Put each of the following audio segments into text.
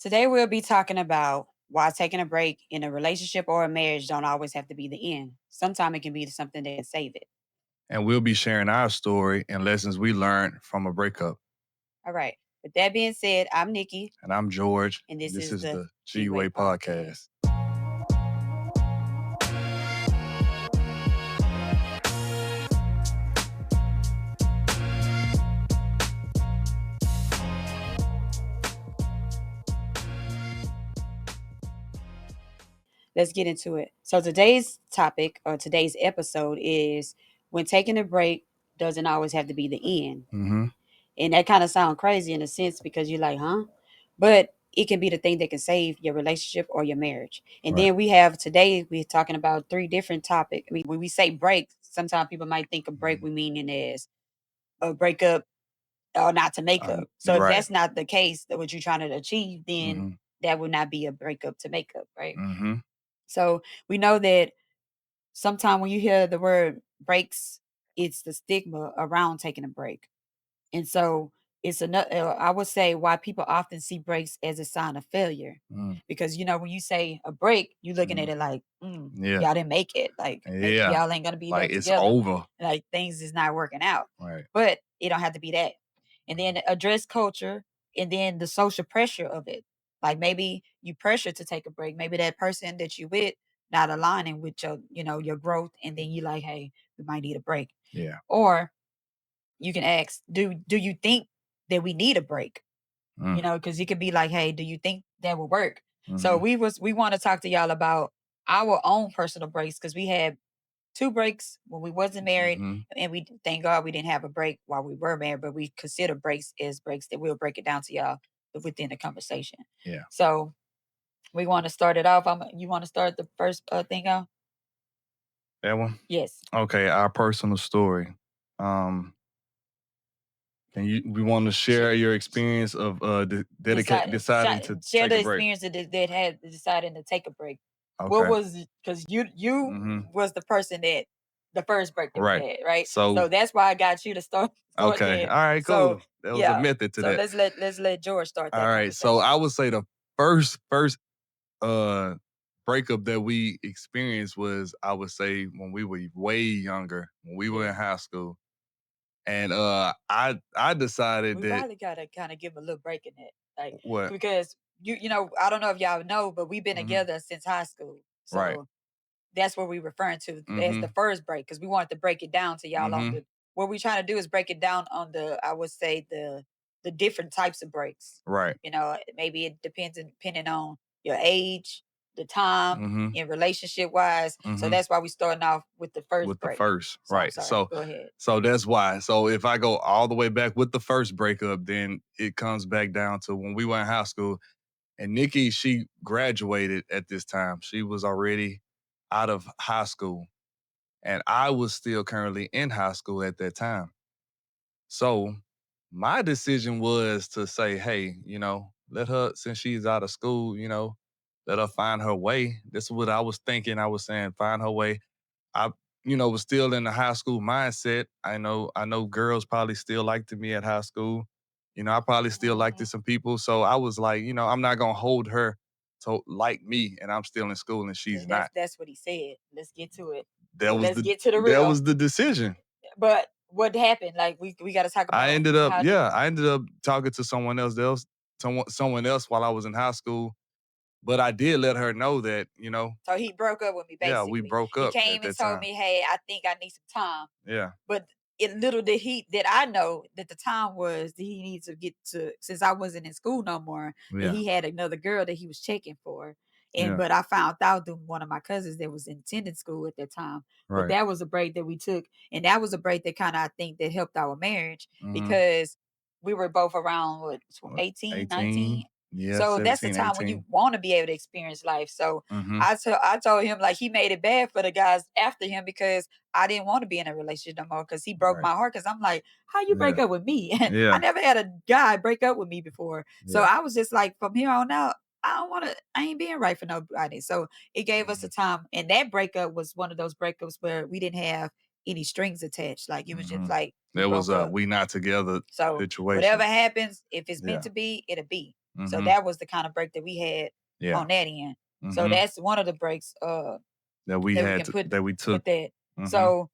Today we'll be talking about why taking a break in a relationship or a marriage don't always have to be the end. Sometimes it can be something that can save it. And we'll be sharing our story and lessons we learned from a breakup. All right. With that being said, I'm Nikki, And I'm George. and this This is is the the G G Way Way Podcast. Podcast. Let's get into it. So today's topic or today's episode is when taking a break doesn't always have to be the end. Mm-hmm. And that kind of sounds crazy in a sense because you're like, huh? But it can be the thing that can save your relationship or your marriage. And Right. then we have today, we're talking about three different topics. I mean, when we say break, sometimes people might think of break, we mean it as a breakup or not to make up. So if Right. that's not the case that what you're trying to achieve, then Mm-hmm. that would not be a breakup to make up, right? Mm-hmm. So we know that sometimes when you hear the word breaks, it's the stigma around taking a break. And so it's another, I would say why people often see breaks as a sign of failure. Mm. Because, when you say a break, you're looking at Mm. it like, Yeah. y'all didn't make it. Like maybe Yeah. y'all ain't going to be Like back it's together. over. Like things is not working out. Right. But it don't have to be that. And then address culture and then the social pressure of it. Like maybe you pressure to take a break. Maybe that person that you with not aligning with your growth. And then you like, hey, we might need a break. Yeah. Or you can ask, do you think that we need a break? Mm. Because it could be like, hey, do you think that will work? So Mm-hmm. we want to talk to y'all about our own personal breaks because we had two breaks when we wasn't married, Mm-hmm. and we thank God we didn't have a break while we were married, but we consider breaks as breaks that we'll break it down to y'all within the conversation. Yeah. So we want to start it off. You want to start the first thing out? That one? Yes. Okay, our personal story. We want to share your experience of deciding to Share take the a break. experience that had deciding to take a break. What Okay. was because you Mm-hmm. was the person that the first break that we Right. had, right? So So that's why I got you to start okay. there. All right, So cool. There was a yeah. method to So that. let's let George start All that right. So conversation. I would say the first uh breakup that we experienced was, I would say, when we were way younger, when we were in high school. And I decided We that probably gotta kind of give a little break in it, like what because I don't know if y'all know, but we've been hmm together since high school. right. So that's what we're referring to as Mm-hmm. the first break because we wanted to break it down to y'all on Mm-hmm. the what we're trying to do is break it down on I would say the different types of breaks. Right. Maybe it depends depending on your age, the time, Mm-hmm. in relationship wise. So Mm-hmm. that's why we starting off with the first With the break. first. So I'm Right. sorry. Go ahead. So that's why. So if I go all the way back with the first breakup, then it comes back down to when we were in high school. And Nikki, she graduated at this time. She was already out of high school. And I was still currently in high school at that time. So my decision was to say, hey, let her, since she's out of school, let her find her way. This is what I was thinking. I was saying, find her way. I, was still in the high school mindset. I know girls probably still liked me at high school. I probably still liked Mhm. some people. So I was like, I'm not gonna hold her to like me, and I'm still in school and she's That's not. that's what he said. Let's get to it. That So was let's the get to the that real. was the decision. But what happened? Like we got to talk I about ended up, how did. yeah, I ended up talking to someone else while I was in high school. But I did let her know that, So he broke up with me yeah, we basically. broke He up came at and that told time. me, "Hey, I think I need some time." Yeah, But it little did I know that the time was that he needs to get to since I wasn't in school no more, that yeah, he had another girl that he was checking for. And yeah, but I found out through one of my cousins that was in attending school at that time. But right. that was a break that we took. And that was a break that kind of I think that helped our marriage Mm-hmm. because we were both around what 18, 18, 19. yeah, So that's the 17, time when you 18. want to be able to experience life. So Mm-hmm. I told him like he made it bad for the guys after him because I didn't want to be in a relationship no more because he broke Right. my heart. Because I'm like, how you break Yeah. up with me? I Yeah. never had a guy break up with me before. So Yeah. I was just like, from here on out, I don't want to. I ain't being right for nobody. So it gave us a Mhm. time, and that breakup was one of those breakups where we didn't have any strings attached. Like it was just Mhm. like we That was broke a up. we not together So whatever situation. happens, if it's meant Yeah. to be, it'll be. So Mhm. that was the kind of break that we had Yeah. on that end. So Mhm. that's one of the breaks That we that we had can to put that we took. with that. Mhm. So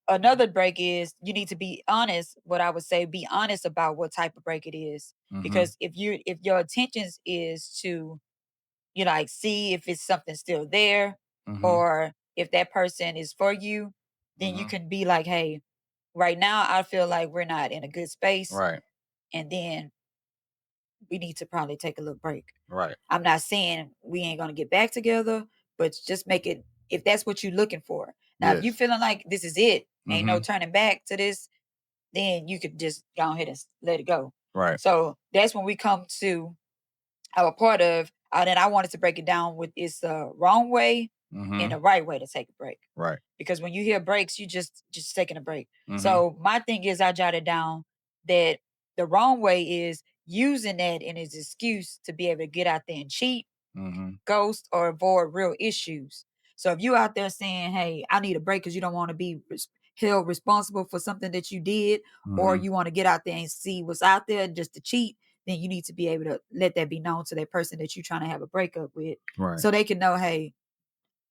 another break is you need to be honest. What I would say, be honest about what type of break it is. Mhm. Because if your intentions is to, like, see if it's something still there, Mhm. or if that person is for you, then you Mhm. can be like, hey, right now I feel like we're not in a good space, Right. and then we need to probably take a little break. Right. I'm not saying we ain't gonna get back together, but just make it, if that's what you're looking for. Now, if you Yes. feeling like this is it, ain't no Mhm. turning back to this, then you could just go ahead and let it go. Right. So that's when we come to our part of, and I wanted to break it down with, it's the wrong way and Mhm. the right way to take a break. Right. Because when you hear breaks, you just taking a break. Mhm. So my thing is, I jotted down that the wrong way is using that in his excuse to be able to get out there and cheat, Mhm. ghost, or avoid real issues. So if you out there saying, "Hey, I need a break," because you don't want to be held responsible for something that you did, or Mhm. you want to get out there and see what's out there just to cheat, then you need to be able to let that be known to that person that you're trying to have a breakup with, Right. so they can know, hey,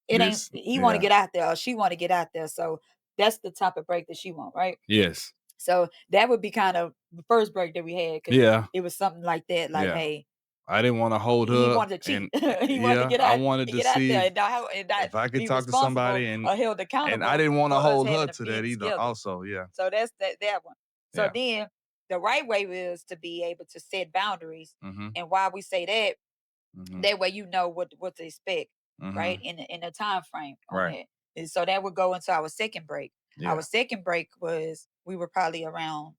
it ain't, This he want to yeah. get out there or she want to get out there. So that's the type of break that she want, right? Yes. So that would be kind of the first break that we had, because Yeah. it was something like that, like, Yeah. hey, I didn't wanna hold he her wanted to cheat. and He wanted to yeah, get I out wanted to to get out see there if and not I could be talk to responsible somebody or held and I accountable didn't wanna for us hold her having to that been either together. also, yeah. So that's that one. So Yeah. then the right way is to be able to set boundaries. Mhm. And why we say that, Mhm. that way you know what to expect, right? Mhm. In the time frame on Right. that. And so that would go into our second break. Our Yeah. second break was, we were probably around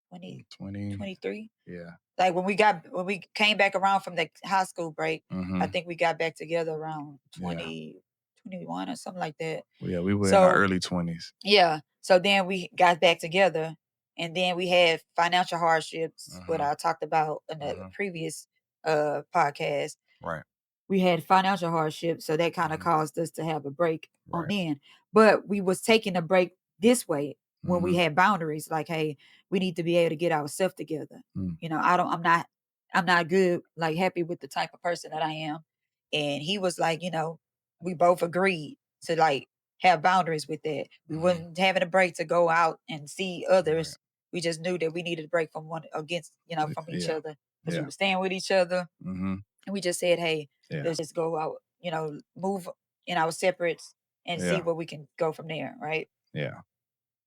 20 20. 23. Yeah. Like when we came back around from the high school break, I Mhm. think we got back together around Yeah. 2021 or something like that. Well, yeah, we were in our So early 20s. yeah. So then we got back together, and then we had financial hardships, what Mhm. I talked about in the Mhm. previous podcast. Right. We had financial hardship, so that kind of Mhm. caused us to have a break on Right. end. But we was taking a break this way when we Mhm. had boundaries, like, hey, we need to be able to get ourselves together. Mm. I'm not good, like, happy with the type of person that I am. And he was like, we both agreed to, like, have boundaries with that. We Mhm. wasn't having a break to go out and see Right. others. We just knew that we needed a break from one against, from each Yeah. other, because we Yeah. were staying with each other. Mhm. And we just said, hey, Yeah. let's just go out, move in our separates and see Yeah. where we can go from there, right? Yeah.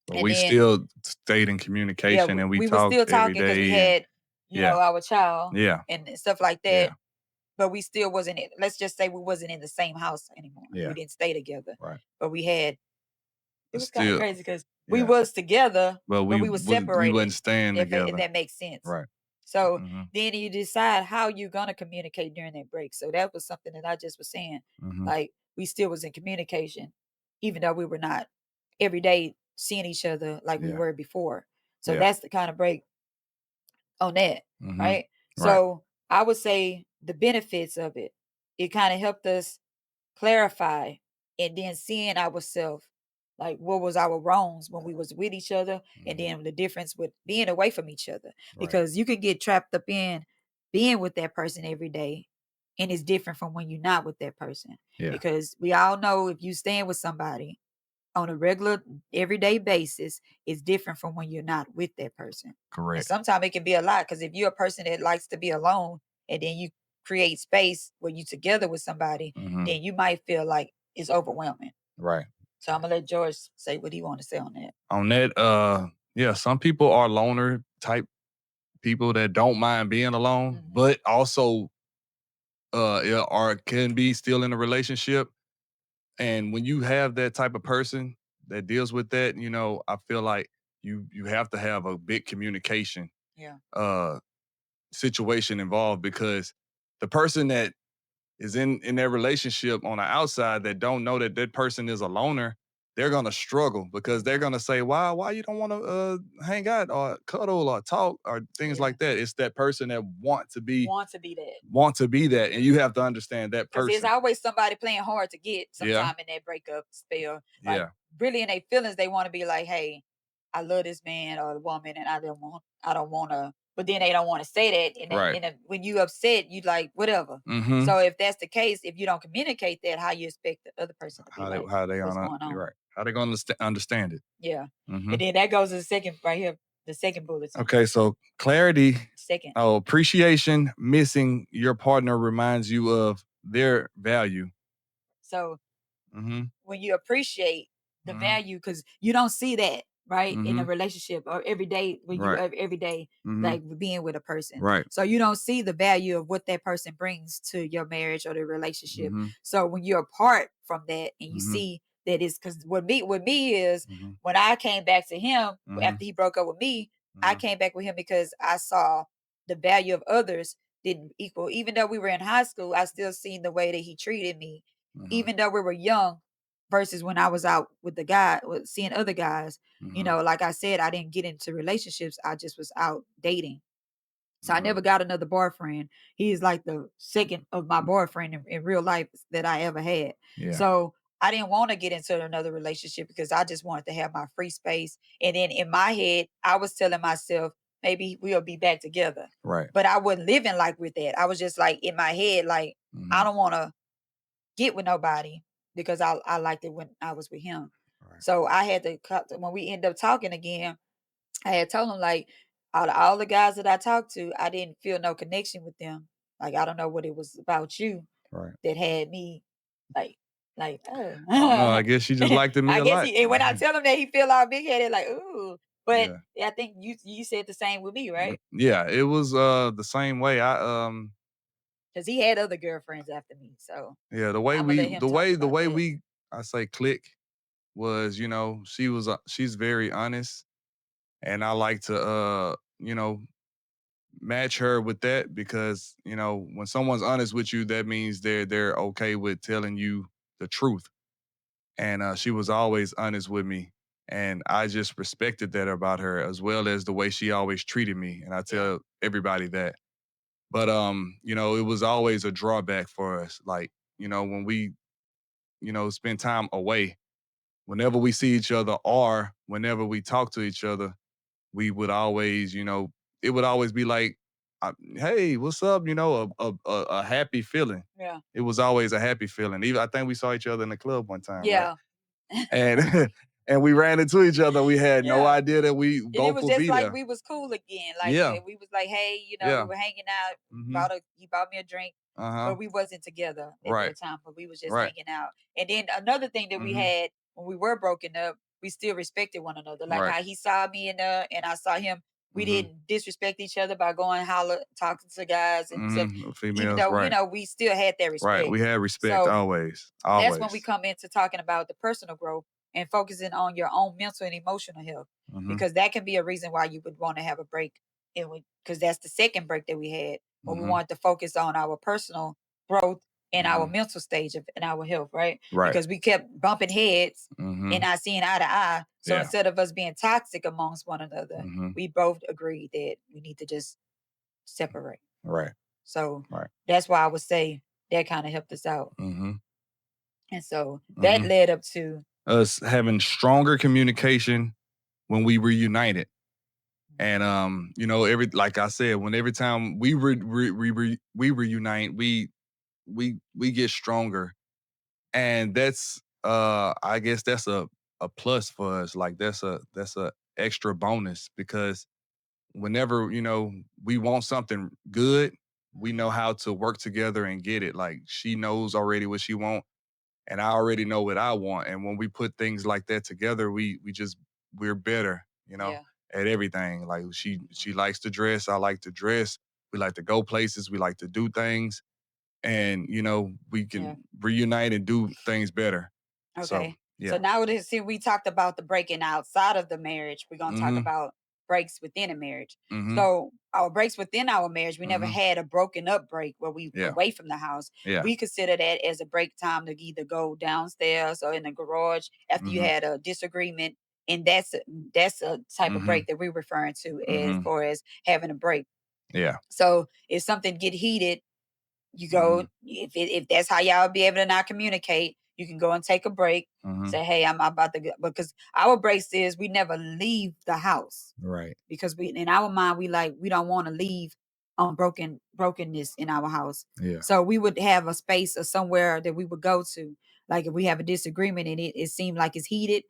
But And we then, still stayed in yeah, communication and we we were still talked every talking because we day and had, yeah. our child Yeah. and stuff like that. Yeah. But we still wasn't in, let's just say we wasn't in the same house anymore. We Yeah. didn't stay together. Right. But we had, it But was kind of still crazy because we yeah. was together, But but we we was we separated, wasn't staying if together. that makes sense. Right. So Mhm. then you decide how you're gonna communicate during that break. So that was something that I just was saying. Mhm. Like, we still was in communication, even though we were not every day seeing each other like we Yeah. were before. So Yeah. that's the kind of break on that, Mhm. right? Right. So I would say the benefits of it, it kind of helped us clarify, and then seeing ourselves, like, what was our wrongs when we was with each other, and Mhm. then the difference with being away from each other, Right. because you could get trapped up in being with that person every day, and it's different from when you're not with that person. Yeah. Because we all know, if you staying with somebody on a regular everyday basis, is different from when you're not with that person. And Correct. sometimes it can be a lot, because if you're a person that likes to be alone, and then you create space where you together with somebody, Mhm. then you might feel like it's overwhelming. Right. So I'm gonna let George say what he want to say on that. On that, yeah, some people are loner type people that don't mind being alone, Hmm. but also yeah, or can be still in a relationship. And when you have that type of person that deals with that, I feel like you have to have a big communication Yeah. uh situation involved because the person that is in their relationship on the outside that don't know that that person is a loner, they're gonna struggle because they're Hmm. gonna say, why you don't want to hang out or cuddle or talk or things Yeah. like that. It's that person that Want to be that. want to be that, and you have to understand that Because there's person. always somebody playing hard to get Yeah, sometime in that breakup spell. Like, yeah, really in their feelings, they want to be like, hey, I love this man or woman, and I don't want to but then they don't want to say that. And, Right. when you upset, you like whatever. Mhm. So if that's the case, if you don't communicate that, how you expect the other person to be like, How they what's on going you're on? right. How they gonna understand it? Yeah. And Mhm. then that goes to the second right here, the second bulletin. Okay, so clarity, Second. appreciation, missing your partner reminds you of their value. So Mhm. when you appreciate the Mhm. value, because you don't see that right in a Mhm. relationship or every day when you Right. every day Mhm. like being with a person, Right. so you don't see the value of what that person brings to your marriage or the relationship. Mhm. So when you're apart from that and you Mhm. see that, is because with me is Mhm. when I came back to him Mhm. after he broke up with me, I Mhm. came back with him because I saw the value of others didn't equal. Even though we were in high school, I still seen the way that he treated me, Mhm. even though we were young, versus when I was out with the guy, with seeing other guys. Mhm. Like I said, I didn't get into relationships. I just was out dating. So I Mhm. never got another boyfriend. He is like the second of my boyfriend in real life that I ever had. Yeah. So I didn't want to get into another relationship because I just wanted to have my free space. And then in my head, I was telling myself, maybe we'll be back together. Right. But I wasn't living like with that. I was just like in my head, like, I Mhm. don't want to get with nobody because I liked it when I was with him. Right. So I had to cut when we ended up talking again. I had told him like out of all the guys that I talked to, I didn't feel no connection with them. Like I don't know what it was about you Right. that had me like oh. I don't know. I guess she just liked me I a guess lot. he, and when I tell him that, he feel all big headed like ooh. But Yeah. I think you said the same with me, right? Yeah, it was the same way. Because he had other girlfriends after me. So Yeah, I'm gonna let him talk the about way that. we I say click was, she's very honest, and I like to match her with that because, when someone's honest with you, that means they're okay with telling you the truth. And she was always honest with me, and I just respected that about her, as well as the way she always treated me, and I Yeah. tell everybody that. But it was always a drawback for us. Like, when we, spend time away, whenever we see each other or whenever we talk to each other, we would always, it would always be like, "Hey, what's up?" A happy feeling. Yeah. It was always a happy feeling. Even I think we saw each other in the club one time, right? Yeah. And and we ran into each other. We had no Yeah. idea that we And it both was would just be like there. we was cool again. Like Yeah, we was like, hey, we yeah. were hanging out. Mhm. He bought me a drink, Uh huh. but we wasn't together at Right. that time. But we was just Right. hanging out. And then another thing that we Mhm. had when we were broken up, we still respected one another. Like Right. how he saw me in there and I saw him. We Mhm. didn't disrespect each other by going holler, talking to guys and stuff. Mhm. Even Females. though Right. we still had that Right. respect. We had respect So always. that's when we Always. come into talking about the personal growth and focusing on your own mental and emotional health, Mhm. because that can be a reason why you would want to have a break. And because that's the second break that we had when we Mhm. wanted to focus on our personal growth and our Mhm. mental stage of and our health, right? Right. Because we kept bumping heads and Mhm. not seeing eye to eye. So Yeah. instead of us being toxic amongst one another, Mhm. we both agreed that we need to just separate. Right. So Right. that's why I would say that kind of helped us out. Mhm. And so that Mhm. led up to Us having stronger communication when we reunited. And every like I said, when every time we reunite, we get stronger, and that's I guess that's a plus for us. Like that's a extra bonus because whenever we want something good, we know how to work together and get it. Like she knows already what she want, and I already know what I want. And when we put things like that together, we're better, yeah. at everything. Like she Mhm. likes to dress, I like to dress. We like to go places, we like to do things, and we Yeah. can reunite and do things better. So Okay. So yeah. now that see we talked about the breaking outside of the marriage, we're gonna talk Mm-hmm. about breaks within a marriage. Mm-hmm. So our breaks within our marriage, we never Mm-hmm. had a broken up break where we Yeah. away from the house. Yeah. We consider that as a break time to either go downstairs or in the garage after you Mm-hmm. had a disagreement. And that's a type of Mm-hmm. break that we're referring to as Mm-hmm. far as having a break. Yeah. So if something get heated, you Mm-hmm. go if that's how y'all be able to not communicate, You can go and take a break. Mhm. Say, hey, I'm about to go, because our breaks is we never leave the house Right. because we in our mind we don't want to leave on brokenness in our house. Yeah. So we would have a space or somewhere that we would go to. Like if we have a disagreement and it seemed like it's heated,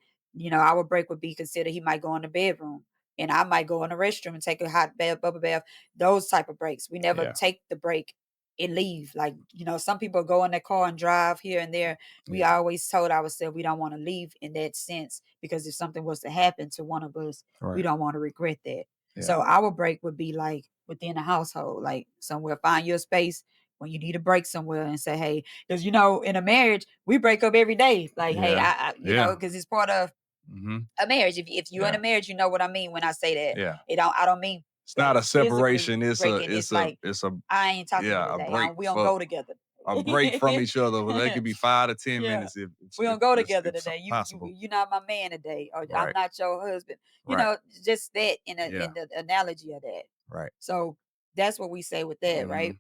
our break would be considered he might go in the bedroom and I might go in the restroom and take a hot bath, bubble bath, those type of breaks. We never Yeah. take the break and leave. Like, some people go in their car and drive here and there. We Yeah. always told ourselves we don't want to leave in that sense because if something was to happen to one of us, we Right. don't want to regret that. Yeah. So our break would be like within the household, like somewhere, find your space when you need a break somewhere and say, hey, because in a marriage, we break up every day. Like, hey, Yeah. Yeah. because it's part of Mhm. a marriage. If you're in a Yeah. marriage, you know what I mean when I say that. Yeah. I don't mean It's not like a physically separation, it's a breaking. It's it's a like it's a I ain't talking to you yeah, a today. break We don't for go together. a break from each other. Well, they could be 5 to 10 Yeah. minutes if We if don't go if together if today. possible. You're not my man today, or I'm Right. not your husband. Right. Just that in Yeah. the analogy of that. Right. So that's what we say with that, right? Mhm.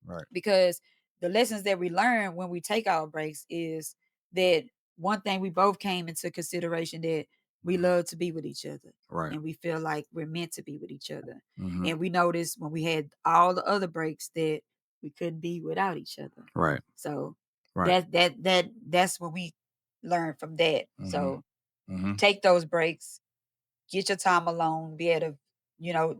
Right. Because the lessons that we learn when we take our breaks is that one thing we both came into consideration that we Mhm. love to be with each other Right. and we feel like we're meant to be with each other. Mhm. And we noticed when we had all the other breaks that we couldn't be without each other. Right. So Right. that's what we learned from that. Mhm. So Mhm. take those breaks, get your time alone, be able to,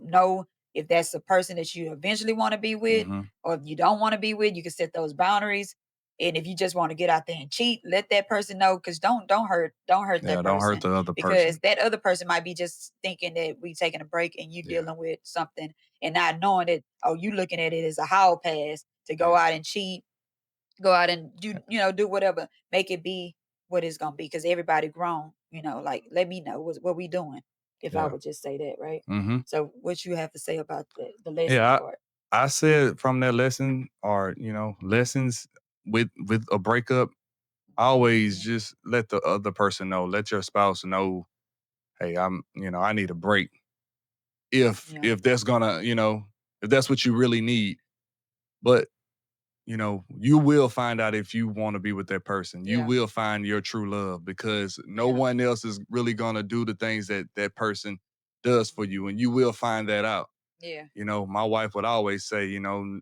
know if that's the person that you eventually want to be with, Mhm. or if you don't want to be with, you can set those boundaries. And if you just want to get out there and cheat, let that person know. Cause don't hurt Yeah, that don't hurt person, the other because person. that other person might be just thinking that we taking a break and you Yeah. dealing with something and not knowing that, oh, you looking at it as a hall pass to go Yeah. out and cheat, go out and do whatever, make it be what it's gonna be. Because everybody grown, like let me know what we doing. If I Yeah. would just say that, right? Mhm. So what you have to say about the lessons Yeah, part? I said from that lesson or, lessons with a breakup, always Mhm. just let the other person know, let your spouse know, hey, I need a break. If Yeah. if that's gonna, if that's what you really need. But, you will find out if you want to be with that person. You Yeah. will find your true love because no Yeah. one else is really gonna do the things that that person does for Mhm. you, and you will find that out. Yeah. My wife would always say, well,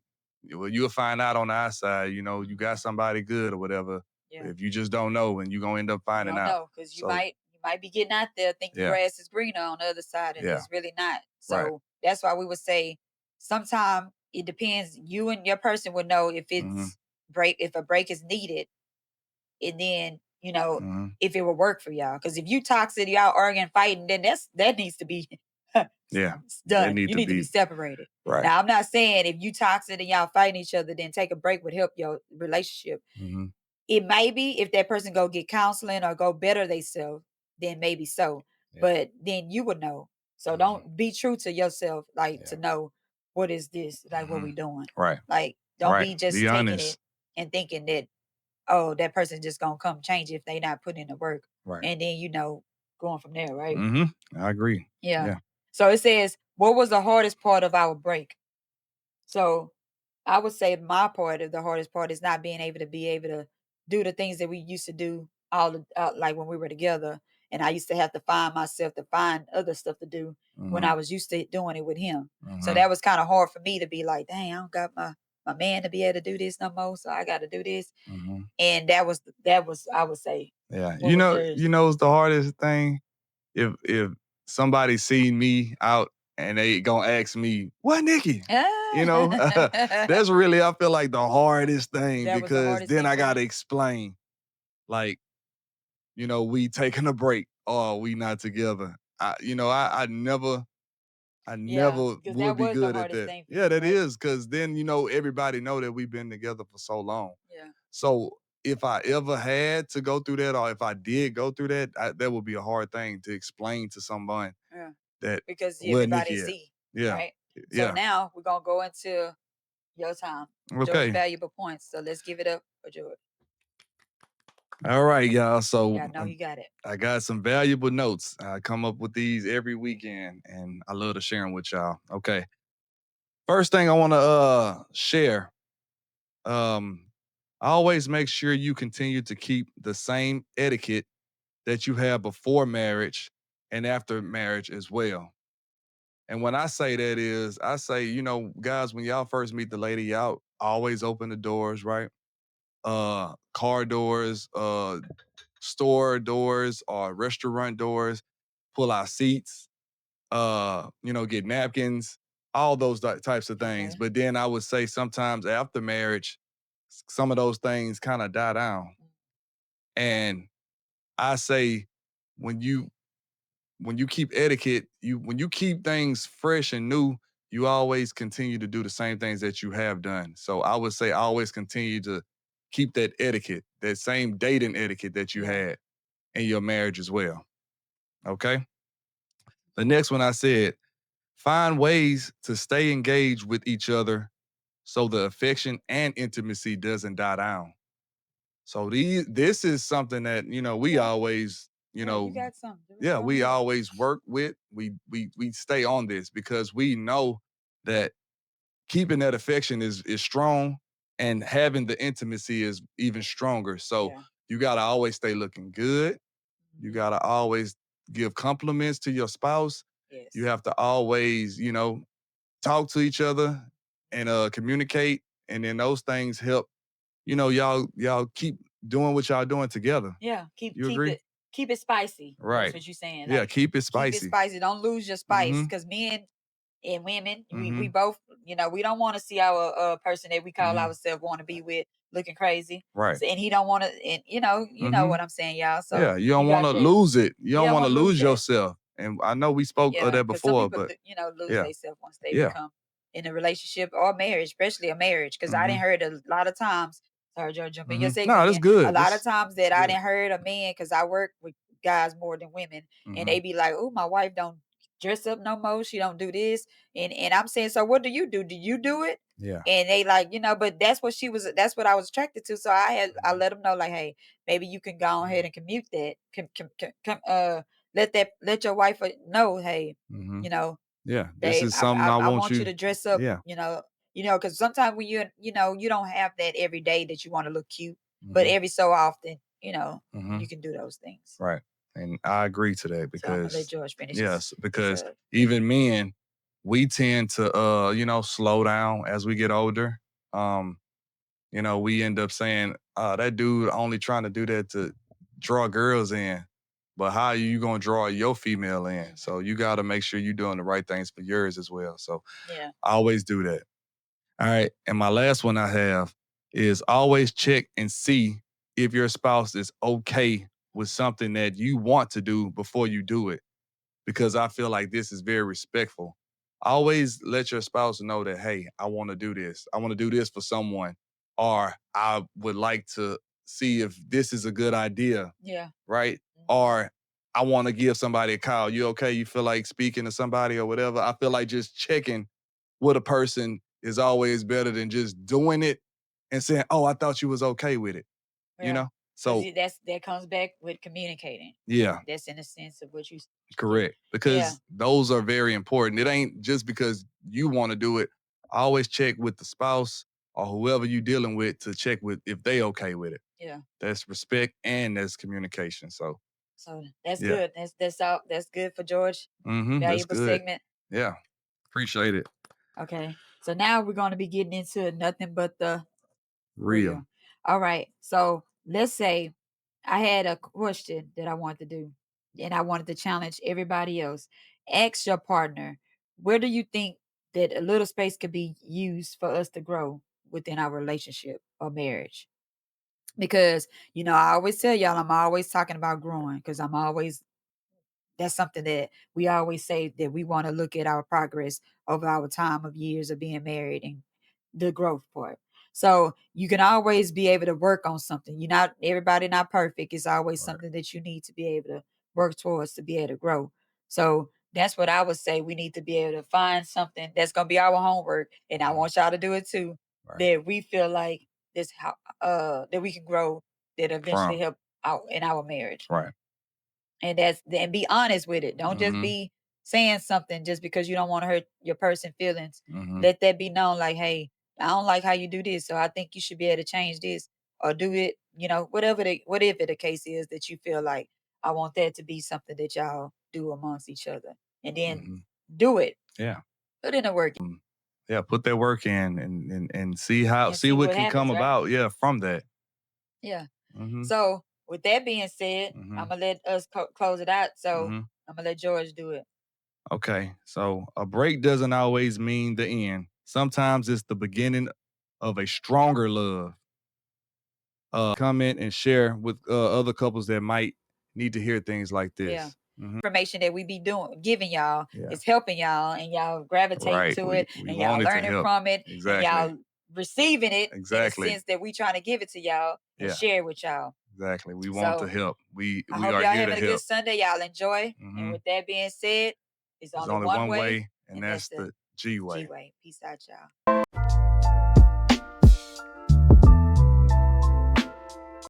you'll find out on the outside, you got Mhm. somebody good or whatever. Yeah. If you just don't know, and you're gonna end up You finding don't out. know because you So might be getting out there thinking yeah, grass is greener on the other side, and yeah, it's really not. right. So that's why we would say sometimes it depends. You and your person would know Mm-hmm. if a break is needed, and then Mm-hmm. if it will work for y'all. Because if you toxic, y'all arguing, fighting, then that needs to be Yeah. They done. need You to need to be be separated. right. Now, I'm not saying if you toxic and y'all fighting each other, then take a break would help your relationship. Mm-hmm. It may be if that person go get counseling or go better themselves, then maybe so. Yeah. But then you would know. So Mm-hmm. don't be true to yourself, like to Yeah. know what is this, like what Mm-hmm. we doing. Right. Like don't Right. be Be just taking it honest. and thinking that, oh, that person's just gonna come change if they not putting in the work. Right. And then going from there, right? Mm-hmm. I agree. Yeah. Yeah. So it says, what was the hardest part of our break? So I would say my part of the hardest part is not being able to do the things that we used to do like when we were together. And I used to have to find myself to find other stuff to do when Mm-hmm. I was used to doing it with him. So Mm-hmm. that was kind of hard for me to be like, dang, I don't got my man to be able to do this no more. So I got to do this. Mm-hmm. And that was I would say, Yeah. what was yours? It's the hardest thing if somebody see me out and they gonna ask me, "What, Nikki?" You know, that that's really I feel like the hardest thing was the because hardest then thing I for gotta you. explain, like, we taking a break or we not together. I Yeah, never because would that be was the good at hardest that. thing for Yeah, you, that right? is because then everybody know that we've been together for so long. Yeah, So if I ever had to go through that, or if I did go through that, that would be a hard thing to explain to someone yeah. that Because where everybody Nikki at. see, Yeah, right? So yeah. now we're gonna go into your time. George Okay. valuable points. So let's give it up for George. All right, y'all. Yeah, So I know you got it. I got some valuable notes. I come up with these every weekend, and I love to share them with y'all. Okay. First thing I want to share. Um, always make sure you continue to keep the same etiquette that you had before marriage and after marriage as well. And when I say that is, I say, guys, when y'all first meet the lady, y'all always open the doors, right? Car doors, store doors or restaurant doors, pull out seats, get napkins, all those types of things. Okay. But then I would say sometimes after marriage, some of those things kind of die down. And I say when you when you keep etiquette, when you keep things fresh and new, you always continue to do the same things that you have done. So I would say always continue to keep that etiquette, that same dating etiquette that you Yeah. had in your marriage as well. Okay. The next one I said, find ways to stay engaged with each other so the affection and intimacy doesn't die down. So this is something that we Yeah. always Yeah. You got something. yeah, Go we ahead. always work with. We stay on this because we know that keeping that affection is strong and having the intimacy is even stronger. So Yeah. you gotta always stay looking good. You Mhm. gotta always give compliments to your spouse. You Yes. have to always, talk to each other and communicate. And then those things help, y'all keep doing what y'all doing together. Yeah, keep You keep agree? it keep it spicy. That's Right. what you're saying. Yeah, Like keep it keep it spicy. spicy. Don't lose your spice. Mm-hmm. Because men and women, we Mm-hmm. both, we don't want to see our person that we call Mm-hmm. ourselves want to be with looking crazy. Right. So, and he don't want to, and you know Mm-hmm. what I'm saying, y'all. So Yeah, you don't you want got to that. lose it. You You don't don't want to want to lose lose that. yourself. And I know we spoke of Yeah, that because some before, people, but lose yeah, themselves once they yeah. become in a relationship or marriage, especially a marriage. Because I Mm-hmm. didn't heard a lot of times. Sorry, Joe, jump in your Mm-hmm. segment No, that's again. A good. lot of This times it's that I good. didn't heard a man, because I work with guys more than women, and Mm-hmm. they be like, "Oh, my wife don't dress up no more. She don't do this." And I'm saying, so what do you do? Do you do it? Yeah. And they like, but that's what she was. That's what I was attracted to. So I Mm-hmm. let them know, like, hey, maybe you can go ahead and commute that. Let your wife know, hey, Mm-hmm. you know, Yeah. This babe, is I, something I I I want want you you. to dress up, Yeah. because sometimes when you don't have that every day that you want to look cute, but Mm-hmm. every so often, Mm-hmm. you can do those things. Right. And I agree to that So I'm gonna let because George finish yes, his because even men, we tend to slow down as we get older. Um, we end up saying, that dude only trying to do that to draw girls in. But how are you gonna draw your female in? Mhm. So you gotta make sure you're doing the right things for yours as well. So Yeah. I always do that. All right. And my last one I have is always check and see if your spouse is okay with something that you want to do before you do it. Because I feel like this is very respectful. Always let your spouse know that, hey, I want to do this. I want to do this for someone. Or I would like to see if this is a good idea, Yeah. right? Mhm. Or I want to give somebody a call. You okay? You feel like speaking to somebody or whatever? I feel like just checking with a person is always better than just doing it and saying, "Oh, I thought you was okay with it." You Yeah. know? Because So, that comes back with communicating. yeah, That's in the sense of what you get. correct. Yeah. Because those are very important. It ain't just because you want to do it. Always check with the spouse or whoever you're dealing with to check with if they okay with it. Yeah. That's respect and that's communication. So, So that's yeah. good. That's all. That's good for George. That's Valuable good. segment. Yeah. Appreciate it. Okay. So now we're going to be getting into nothing but the Real. real. All right. So let's say I had a question that I wanted to do, and I wanted to challenge everybody else. Ask your partner, where do you think that a little space could be used for us to grow within our relationship or marriage? Because, I always tell y'all, I'm always talking about growing, because that's something that we always say, that we want to look at our progress over our time of years of being married and the growth part. So you can always be able to work on something. You're not everybody not perfect. It's always Right. something that you need to be able to work towards to be able to grow. So that's what I would say. We need to be able to find something that's gonna be our homework. And I Mhm. want y'all to do it too. Right. That we feel like this how that we can grow, that eventually From. help out in our marriage. Right. And be honest with it. Don't just Mm-hmm. be saying something just because you don't want to hurt your person feelings. Mm-hmm. Let that be known, like, hey, I don't like how you do this, so I think you should be able to change this. or do it, whatever the case is that you feel like I want that to be something that y'all do amongst each other. And then Mhm. do it. Yeah. Put in the work Yeah, put that work in and see and see see what what can come happens, right? about, yeah, from that. Yeah. Mhm. So with that being said, I'm Mhm. gonna let us close it out. So Mhm. I'm gonna let George do it. Okay. So a break doesn't always mean the end. Sometimes it's the beginning of a stronger love. Comment and share with other couples that might need to hear things like Yeah. this. Mhm. Information that we be giving y'all Yeah. is helping y'all, and y'all gravitating Right. to We it, we and want y'all it to learning help. from it, and Exactly. y'all receiving it in the Exactly. sense that we trying to give it to y'all and Yeah. share with y'all. Exactly. We want to So help. We I we hope are y'all here to having a good help. Sunday. Y'all enjoy. And Mhm. with that being said, it's There's only only one one way, way, and and that's that's the the G G way. way. Peace out, y'all.